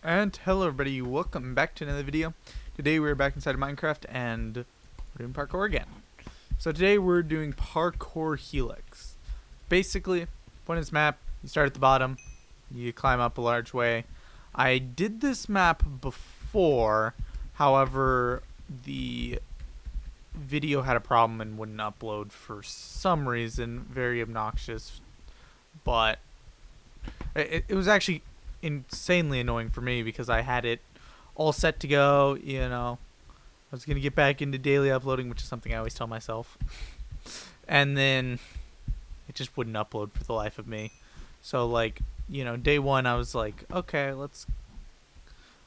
And hello everybody, welcome back to another video. Today we're back inside of Minecraft and we're doing parkour again. So today we're doing Parkour Helix. Basically, point of this map, you start at the bottom, you climb up a large way. I did this map before, however, the video had a problem and wouldn't upload for some reason, very obnoxious, but it was actually insanely annoying for me because I had it all set to go, I was going to get back into daily uploading, which is something I always tell myself. And then it just wouldn't upload for the life of me. So day one I was like, okay, let's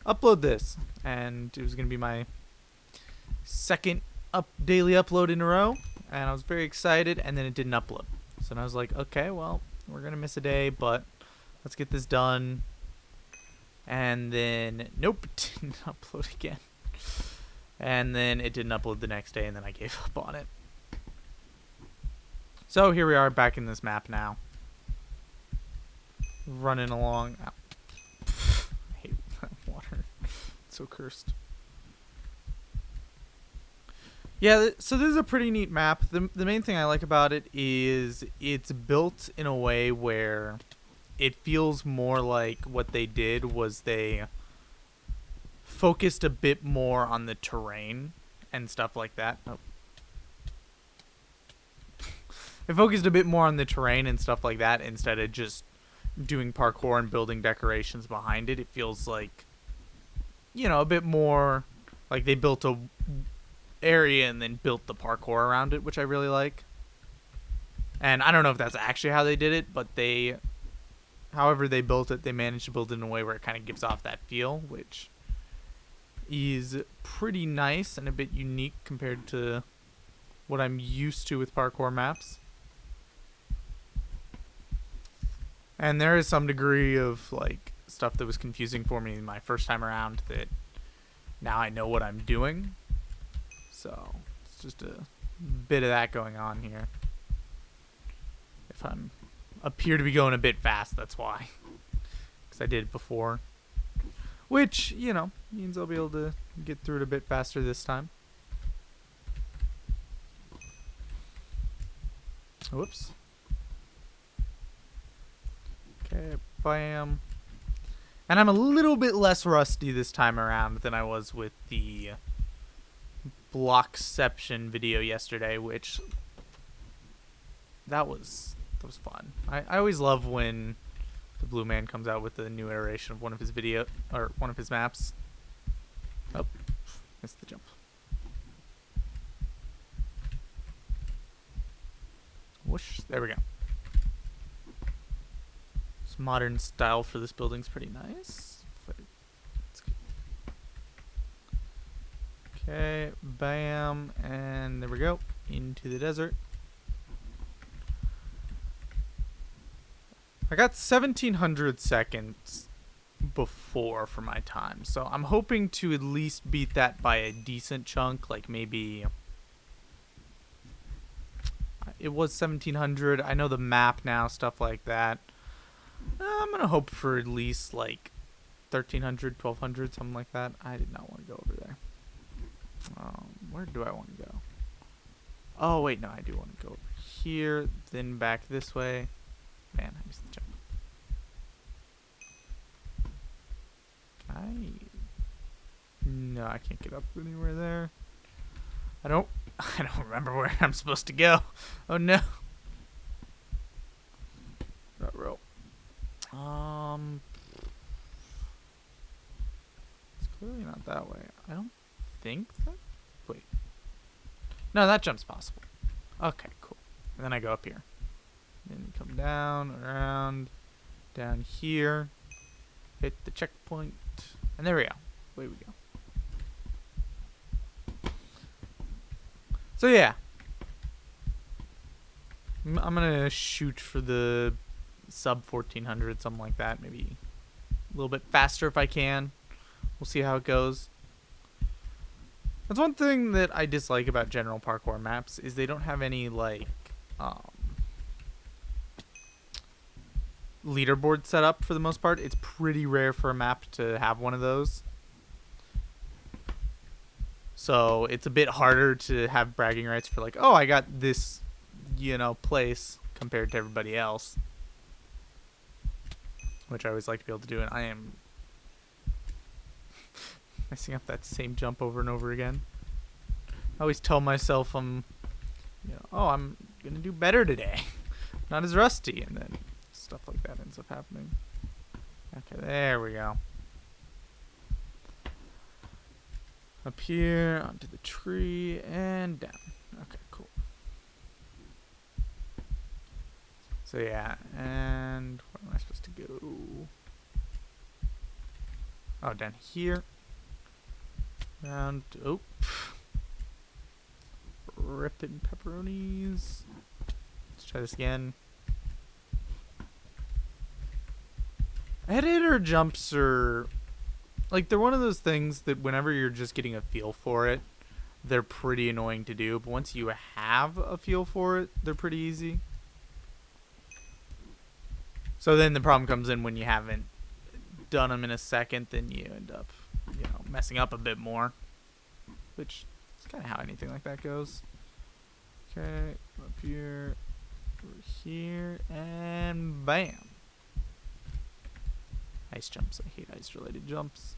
upload this. And it was going to be my second daily upload in a row. And I was very excited, and then it didn't upload. So then I was like, okay, well, we're going to miss a day, but let's get this done. And then, nope, it didn't upload again. And then it didn't upload the next day, and then I gave up on it. So here we are back in this map now. Running along. Ow. I hate that water. It's so cursed. Yeah, so this is a pretty neat map. The main thing I like about it is it's built in a way where it feels more like what they did was they focused a bit more on the terrain and stuff like that. Oh. It focused a bit more on the terrain and stuff like that instead of just doing parkour and building decorations behind it. It feels like, a bit more like they built a area and then built the parkour around it, which I really like. And I don't know if that's actually how they did it, but however they built it, they managed to build it in a way where it kind of gives off that feel, which is pretty nice and a bit unique compared to what I'm used to with parkour maps. And there is some degree of stuff that was confusing for me my first time around that now I know what I'm doing. So it's just a bit of that going on here. If I'm appear to be going a bit fast, that's why, because I did it before, which means I'll be able to get through it a bit faster this time. Whoops. Okay, bam. And I'm a little bit less rusty this time around than I was with the Blockception video yesterday, which that was fun. I always love when the Blue Man comes out with a new iteration of one of his maps. Oh, missed the jump. Whoosh, there we go. This modern style for this building's pretty nice. Okay, bam, and there we go, into the desert. I got 1700 seconds before for my time, so I'm hoping to at least beat that by a decent chunk, like maybe it was 1700. I know the map now, stuff like that. I'm gonna hope for at least 1300, 1200, something like that. I did not want to go over there. Where do I want to go? Oh wait, no, I do want to go over here, then back this way. Man, I missed the jump. No, I can't get up anywhere there. I don't remember where I'm supposed to go. Oh no. Ruh-roh. It's clearly not that way. I don't think that. Wait. No, that jump's possible. Okay, cool. And then I go up here. Then come down, around, down here, hit the checkpoint, and there we go. Away we go. So yeah, I'm gonna shoot for the sub 1400, something like that. Maybe a little bit faster if I can. We'll see how it goes. That's one thing that I dislike about general parkour maps is they don't have any leaderboard set up for the most part. It's pretty rare for a map to have one of those. So it's a bit harder to have bragging rights for like, oh, I got this, place compared to everybody else. Which I always like to be able to do, and I am messing up that same jump over and over again. I always tell myself I'm going to do better today. Not as rusty, and then stuff like that ends up happening. Okay, there we go. Up here, onto the tree, and down. Okay, cool. So yeah, and where am I supposed to go? Oh, down here. Around, ripping pepperonis. Let's try this again. Editor jumps are, like, they're one of those things that whenever you're just getting a feel for it, they're pretty annoying to do. But once you have a feel for it, they're pretty easy. So then the problem comes in when you haven't done them in a second, then you end up, messing up a bit more. Which is kind of how anything like that goes. Okay, up here, over here, and bam. Ice jumps. I hate ice-related jumps.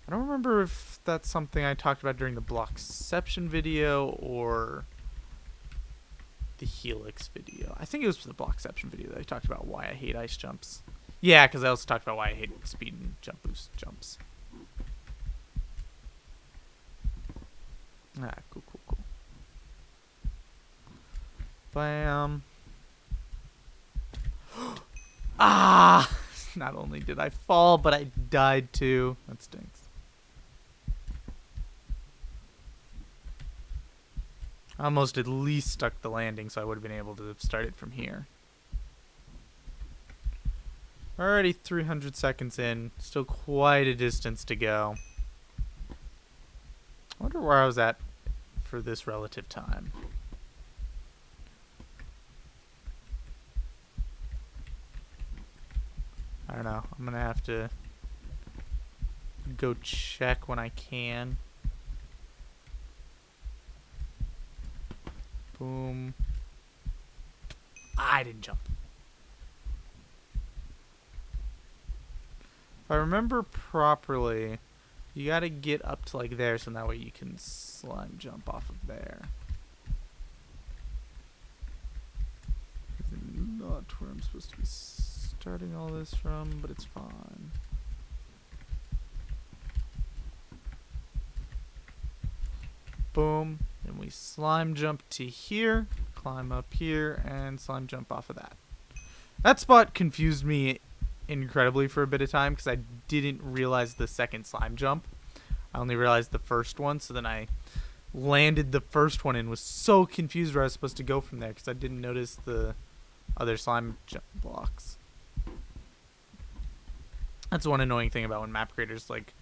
I don't remember if that's something I talked about during the Blockception video or the Helix video. I think it was for the Blockception video that I talked about why I hate ice jumps. Yeah, because I also talked about why I hate speed and jump boost jumps. Ah, cool. Bam. Ah! Not only did I fall, but I died too. That stinks. I almost at least stuck the landing, so I would have been able to start it from here. Already 300 seconds in. Still quite a distance to go. I wonder where I was at for this relative time. I don't know. I'm going to have to go check when I can. Boom. I didn't jump. If I remember properly, you got to get up to like there so that way you can slime jump off of there. Not where I'm supposed to be starting all this from, but it's fine. Boom. And we slime jump to here, climb up here, and slime jump off of that. That spot confused me incredibly for a bit of time because I didn't realize the second slime jump. I only realized the first one, so then I landed the first one and was so confused where I was supposed to go from there because I didn't notice the other slime jump blocks. That's one annoying thing about when map creators like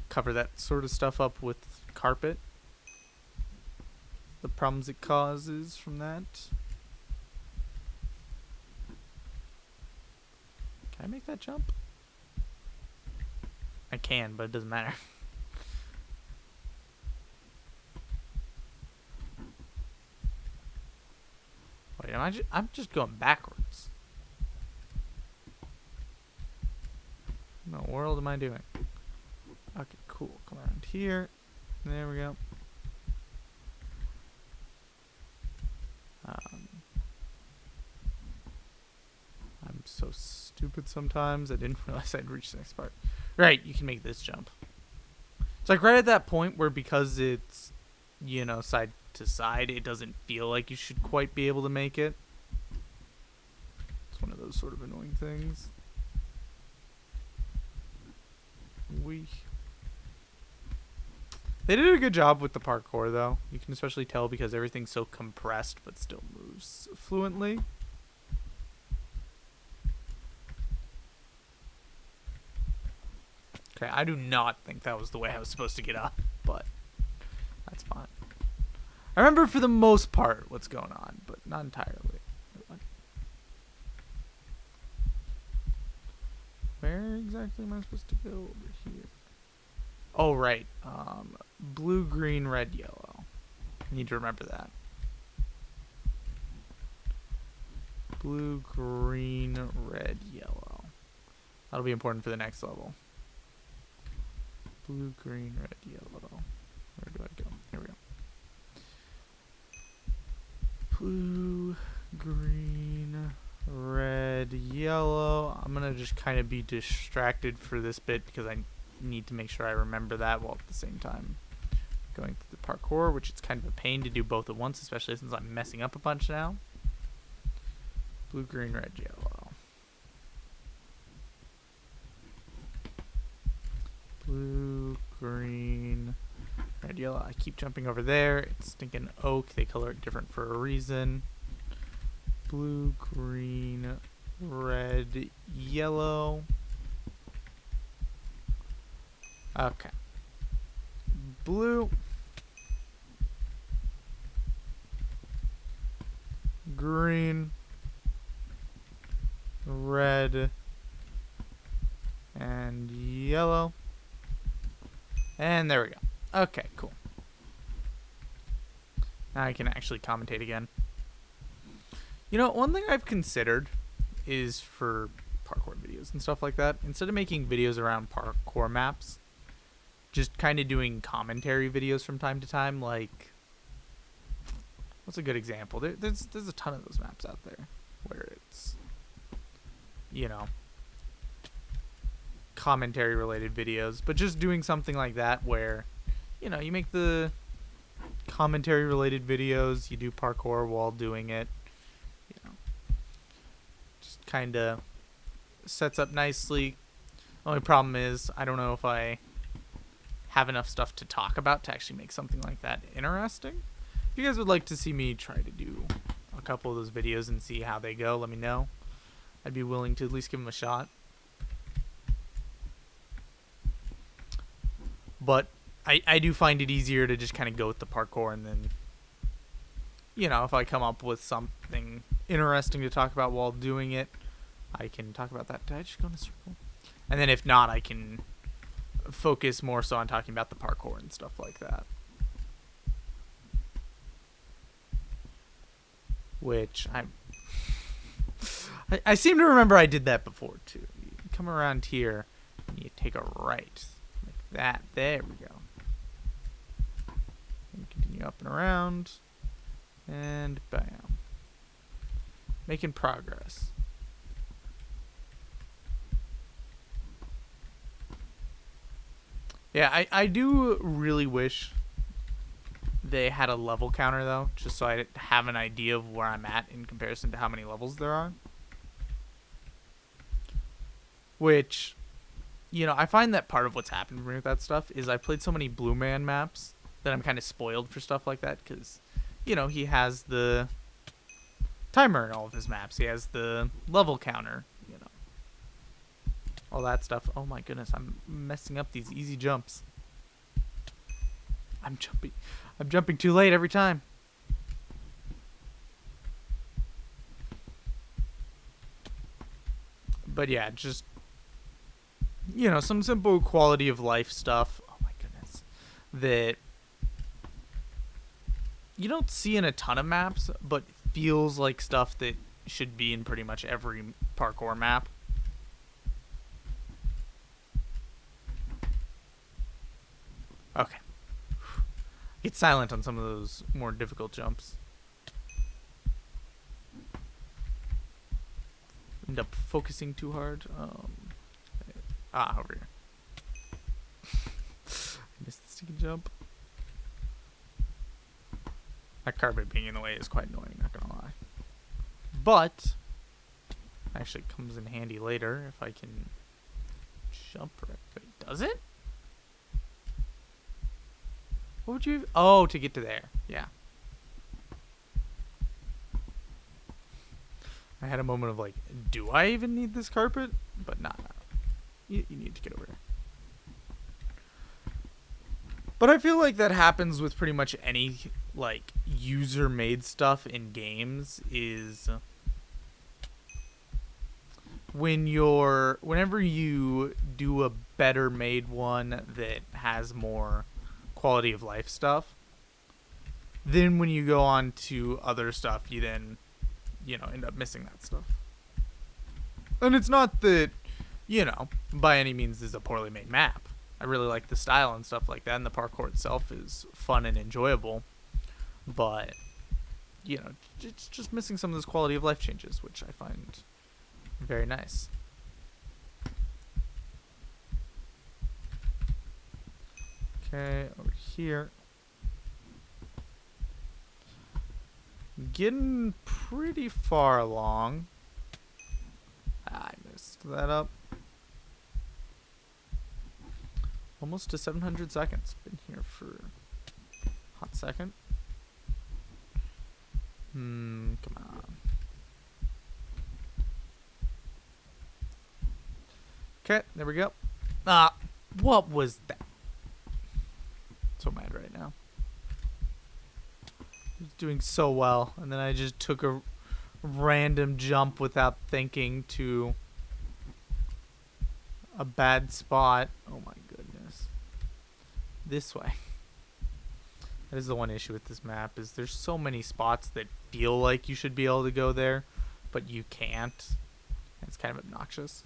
cover that sort of stuff up with carpet. The problems it causes from that. Can I make that jump? I can, but it doesn't matter. Wait, I'm just going backwards. What in the world am I doing? Okay, cool. Come around here. There we go. I'm so stupid sometimes. I didn't realize I'd reached the next part. Right, you can make this jump. It's like right at that point where because it's, side to side, it doesn't feel like you should quite be able to make it. It's one of those sort of annoying things. They did a good job with the parkour, though. You can especially tell because everything's so compressed, but still moves fluently. Okay, I do not think that was the way I was supposed to get up, but that's fine. I remember for the most part what's going on, but not entirely. exactly am I supposed to go over here? Oh, right. Blue, green, red, yellow. I need to remember that. Blue, green, red, yellow. That'll be important for the next level. Blue, green, red, yellow. Where do I go? Here we go. Blue, green, red, yellow. I'm gonna just kind of be distracted for this bit because I need to make sure I remember that while at the same time going through the parkour, which is kind of a pain to do both at once, especially since I'm messing up a bunch now. Blue, green, red, yellow. Blue, green, red, yellow. I keep jumping over there. It's stinking oak. They color it different for a reason. Blue, green, red, yellow. Okay. Blue. Green. Red. And yellow. And there we go. Okay, cool. Now I can actually commentate again. You know, one thing I've considered is for parkour videos and stuff like that, instead of making videos around parkour maps, just kind of doing commentary videos from time to time. Like, what's a good example? There's a ton of those maps out there where it's, you know, commentary related videos, but just doing something like that where, you know, you make the commentary related videos, you do parkour while doing it, you know, just kind of sets up nicely. Only problem is I don't know if I have enough stuff to talk about to actually make something like that interesting. If you guys would like to see me try to do a couple of those videos and see how they go, let me know. I'd be willing to at least give them a shot. But I do find it easier to just kind of go with the parkour, and then, you know, if I come up with something interesting to talk about while doing it, I can talk about that. Did I just go in a circle? And then if not, I can focus more so on talking about the parkour and stuff like that. Which I seem to remember I did that before too. You come around here and you take a right. Like that. There we go. And continue up and around. And bam. Making progress. Yeah, I do really wish they had a level counter, though, just so I have an idea of where I'm at in comparison to how many levels there are. Which, you know, I find that part of what's happened to me with that stuff is I've played so many Blue Man maps that I'm kind of spoiled for stuff like that, because, you know, he has the timer in all of his maps. He has the level counter, you know. All that stuff. Oh my goodness, I'm messing up these easy jumps. I'm jumping too late every time. But yeah, just, you know, some simple quality of life stuff. Oh my goodness. That you don't see in a ton of maps, but feels like stuff that should be in pretty much every parkour map. Okay. Get silent on some of those more difficult jumps. End up focusing too hard. Over here. Missed the sticky jump. That carpet being in the way is quite annoying, not gonna lie. But actually comes in handy later if I can jump right. Wait, does it? What would you... Oh, to get to there. Yeah. I had a moment of like, do I even need this carpet? But nah. You need to get over here. But I feel like that happens with pretty much any, like, user-made stuff in games is... whenever you do a better made one that has more quality of life stuff, then when you go on to other stuff, you then, end up missing that stuff. And it's not that, by any means this is a poorly made map. I really like the style and stuff like that, and the parkour itself is fun and enjoyable. But, it's just missing some of those quality of life changes, which I find very nice. Okay, over here. Getting pretty far along. I messed that up. Almost to 700 seconds. Been here for a hot second. Come on. Okay, there we go. What was that? So mad right now. I was doing so well, and then I just took a random jump without thinking to a bad spot. Oh my goodness. This way. That is the one issue with this map, is there's so many spots that feel like you should be able to go there, but you can't. It's kind of obnoxious.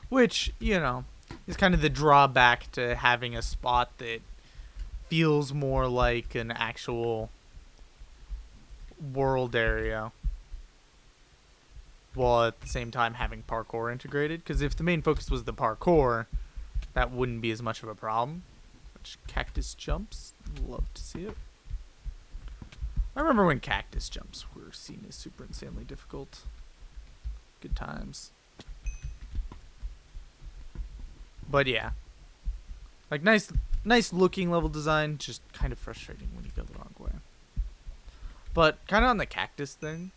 Which, is kind of the drawback to having a spot that feels more like an actual world area, while at the same time having parkour integrated. Because if the main focus was the parkour, that wouldn't be as much of a problem. Which, cactus jumps, love to see it. I remember when cactus jumps were seen as super insanely difficult. Good times. But yeah, like nice looking level design, just kind of frustrating when you go the wrong way. But kind of on the cactus thing,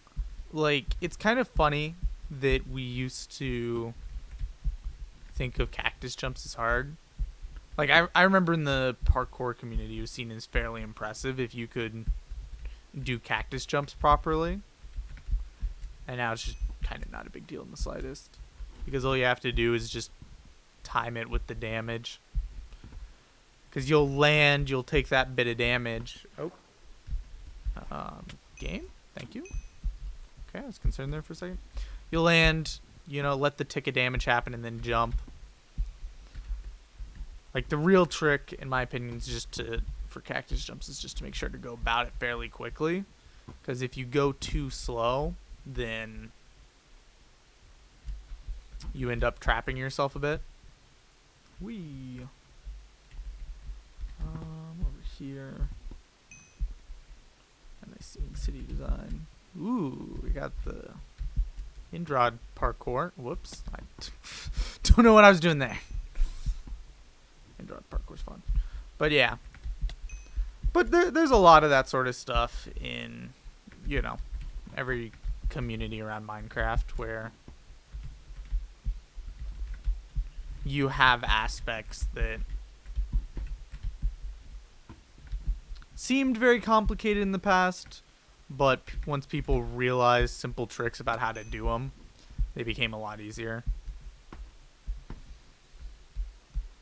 like, it's kind of funny that we used to think of cactus jumps as hard. Like, I remember in the parkour community, it was seen as fairly impressive if you could do cactus jumps properly. And now it's just kind of not a big deal in the slightest, because all you have to do is just time it with the damage, because you'll land, you'll take that bit of damage. Game, thank you. Okay, I was concerned there for a second. You'll land, let the tick of damage happen, and then jump. Like, the real trick, in my opinion, is just for cactus jumps, is just to make sure to go about it fairly quickly, because if you go too slow, then you end up trapping yourself a bit. Over here. A nice city design. Ooh, we got the in-draw parkour. Whoops. I don't know what I was doing there. In-draw parkour's fun. But yeah. But there's a lot of that sort of stuff in, every community around Minecraft, where you have aspects that seemed very complicated in the past, but once people realized simple tricks about how to do them, they became a lot easier.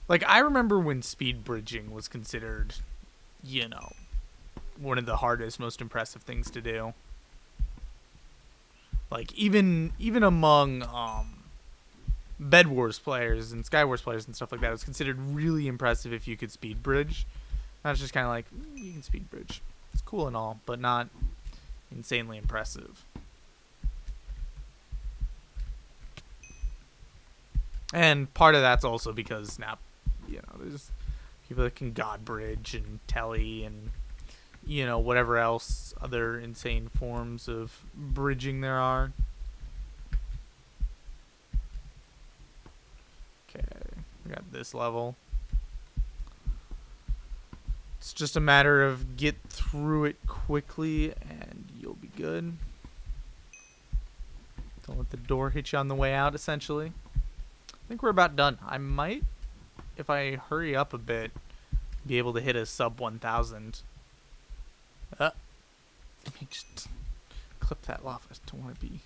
Like, I remember when speed bridging was considered, one of the hardest, most impressive things to do. Like, even among Bed Wars players and Sky Wars players and stuff like that, it was considered really impressive if you could speed bridge. And it's just kind of like, you can speed bridge. It's cool and all, but not insanely impressive. And part of that's also because now, there's people that can God bridge and telly and, whatever else other insane forms of bridging there are. Okay, we got this level. It's just a matter of get through it quickly and you'll be good. Don't let the door hit you on the way out, essentially. I think we're about done. I might, if I hurry up a bit, be able to hit a sub 1,000. just clip that lava. I don't want to be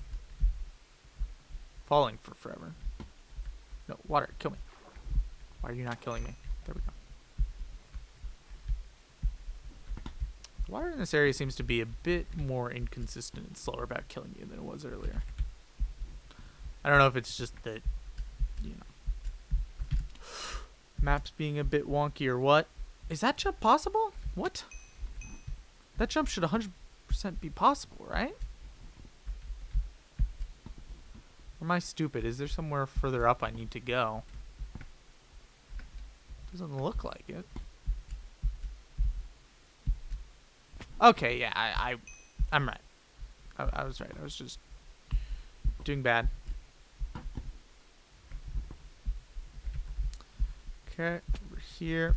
falling for forever. No, water, kill me. Why are you not killing me? There we go. The water in this area seems to be a bit more inconsistent and slower about killing you than it was earlier. I don't know if it's just that, you know, maps being a bit wonky or what. Is that jump possible? What? That jump should 100% be possible, right? Or am I stupid? Is there somewhere further up I need to go? Doesn't look like it. Okay, yeah, I'm right. I was right. I was just doing bad. Okay, over here.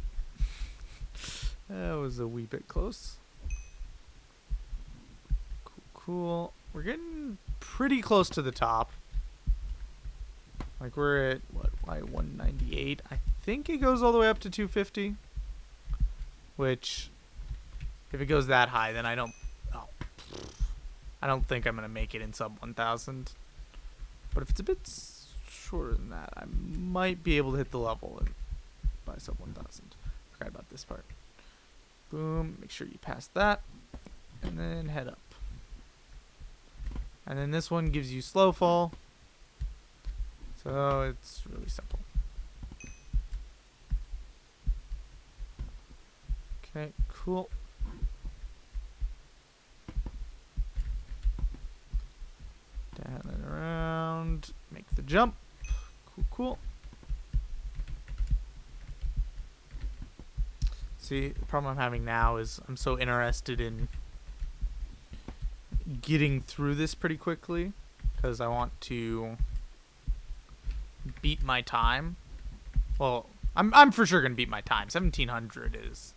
That was a wee bit close. Cool. We're getting pretty close to the top. Like we're at what, Y198. I think it goes all the way up to 250. Which, if it goes that high, then I don't think I'm gonna make it in sub 1000. But if it's a bit shorter than that, I might be able to hit the level by sub 1000. Forgot about this part. Boom. Make sure you pass that, and then head up. And then this one gives you slow fall. So it's really simple. Okay, cool. Down and around. Make the jump. Cool. See, the problem I'm having now is I'm so interested in getting through this pretty quickly because I want to beat my time. Well, I'm for sure gonna beat my time. 1700 is,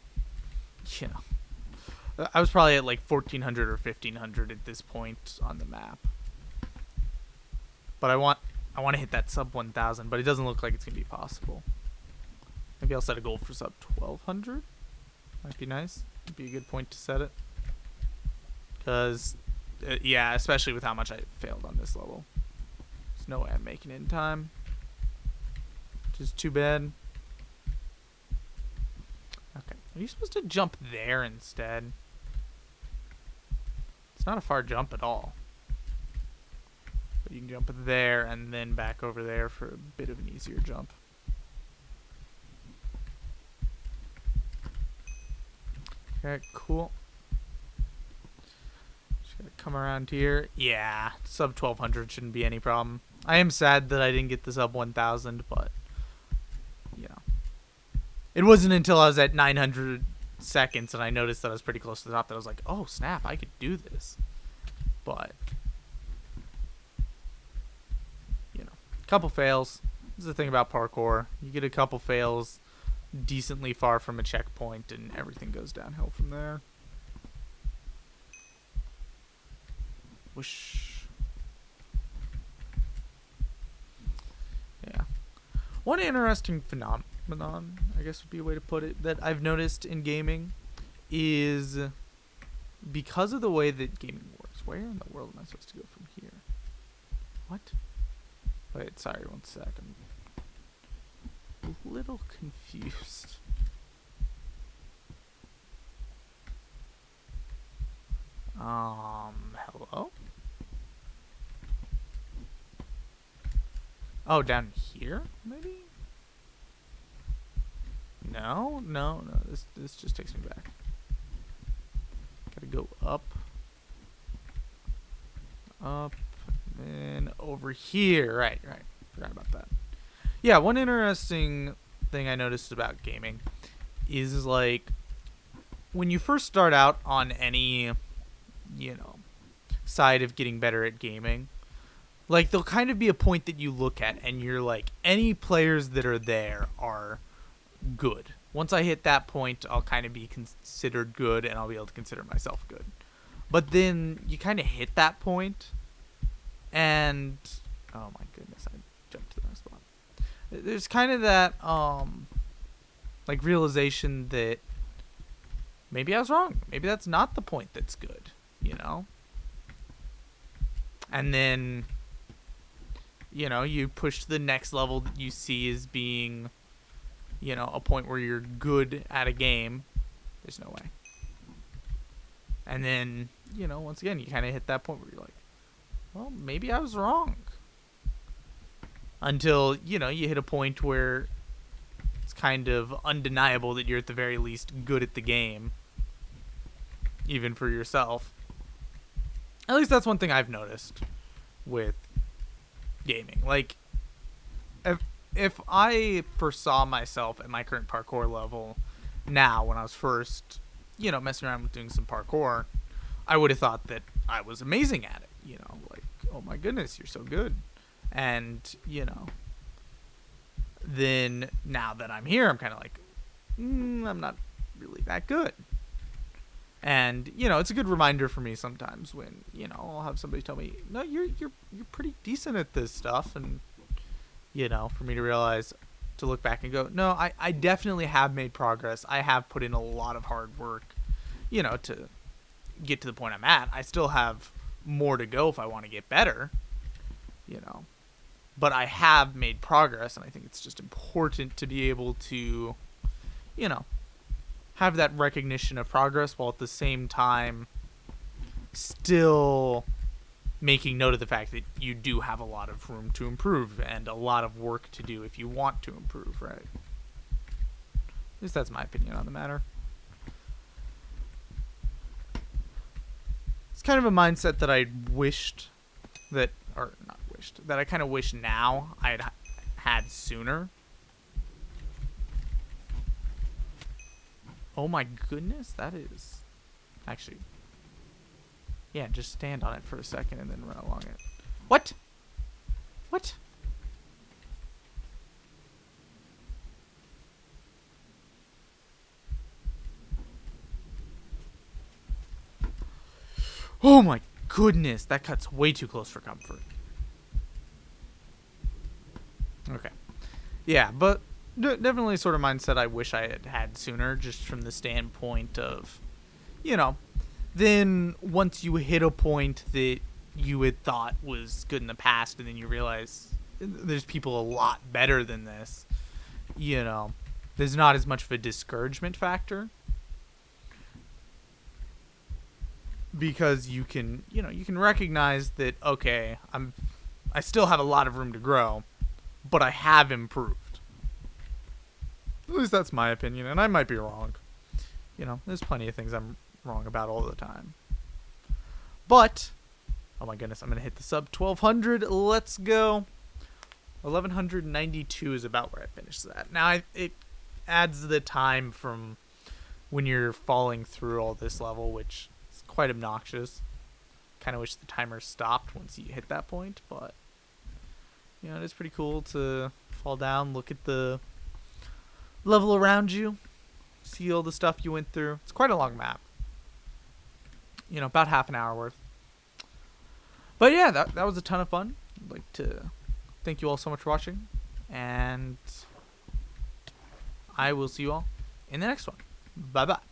you know, I was probably at like 1400 or 1500 at this point on the map. But I want to hit that sub 1000, but it doesn't look like it's gonna be possible. Maybe I'll set a goal for sub 1200. Might be nice. Would be a good point to set it. Because, yeah, especially with how much I failed on this level. There's no way I'm making it in time. Which is too bad. Okay. Are you supposed to jump there instead? It's not a far jump at all. But you can jump there and then back over there for a bit of an easier jump. Okay, cool. Just gotta come around here. Yeah, sub 1200 shouldn't be any problem. I am sad that I didn't get the sub 1000, but, you know. It wasn't until I was at 900 seconds and I noticed that I was pretty close to the top that I was like, oh, snap, I could do this. But, you know, couple fails. This is the thing about parkour. You get a couple fails decently far from a checkpoint and everything goes downhill from there. Whoosh. Yeah. One interesting phenomenon, I guess would be a way to put it, that I've noticed in gaming is because of the way that gaming works. Where in the world am I supposed to go from here? What? Wait, sorry, one second. A little confused. Hello? Oh, down here, maybe? No, this just takes me back. Gotta go up. Up, and then over here. Right. Forgot about that. Yeah, one interesting thing I noticed about gaming is, like, when you first start out on any, you know, side of getting better at gaming, like, there'll kind of be a point that you look at and you're like, any players that are there are good. Once I hit that point, I'll kind of be considered good and I'll be able to consider myself good. But then you kind of hit that point and, oh my goodness, I jumped to the next spot. There's kind of that, like, realization that maybe I was wrong. Maybe that's not the point that's good. you know? And then, you know, you push to the next level that you see as being, you know, a point where you're good at a game. There's no way. And then, you know, once again, you kind of hit that point where you're like, well, maybe I was wrong. Until, you know, you hit a point where it's kind of undeniable that you're at the very least good at the game. Even for yourself. At least that's one thing I've noticed with gaming. Like, if I foresaw myself at my current parkour level now, when I was first, you know, messing around with doing some parkour, I would have thought that I was amazing at it. You know, like, oh my goodness, you're so good. And, you know, then now that I'm here, I'm kind of like, I'm not really that good. And, you know, it's a good reminder for me sometimes when, you know, I'll have somebody tell me, no, you're pretty decent at this stuff. And, you know, for me to realize, to look back and go, no, I definitely have made progress. I have put in a lot of hard work, you know, to get to the point I'm at. I still have more to go if I want to get better, you know, but I have made progress. And I think it's just important to be able to, you know, have that recognition of progress while at the same time still making note of the fact that you do have a lot of room to improve and a lot of work to do if you want to improve, right? At least that's my opinion on the matter. It's kind of a mindset that I wished that, or not wished, that I kind of wish now I had had sooner. Oh my goodness, that is actually, yeah, just stand on it for a second and then run along it. What? What? Oh my goodness, that cut's way too close for comfort. Okay. Yeah, but definitely sort of mindset I wish I had had sooner, just from the standpoint of, you know, then once you hit a point that you had thought was good in the past and then you realize there's people a lot better than this, you know, there's not as much of a discouragement factor. Because you can, you know, you can recognize that, okay, I still have a lot of room to grow, but I have improved. At least that's my opinion, and I might be wrong. You know, there's plenty of things I'm wrong about all the time. But, oh my goodness, I'm going to hit the sub 1200. Let's go. 1192 is about where I finished that. Now, it adds the time from when you're falling through all this level, which is quite obnoxious. Kind of wish the timer stopped once you hit that point, but, you know, it is pretty cool to fall down, look at the level around you, see all the stuff you went through. It's quite a long map. You know, about half an hour worth. But yeah, that was a ton of fun. I'd like to thank you all so much for watching, and I will see you all in the next one. Bye-bye.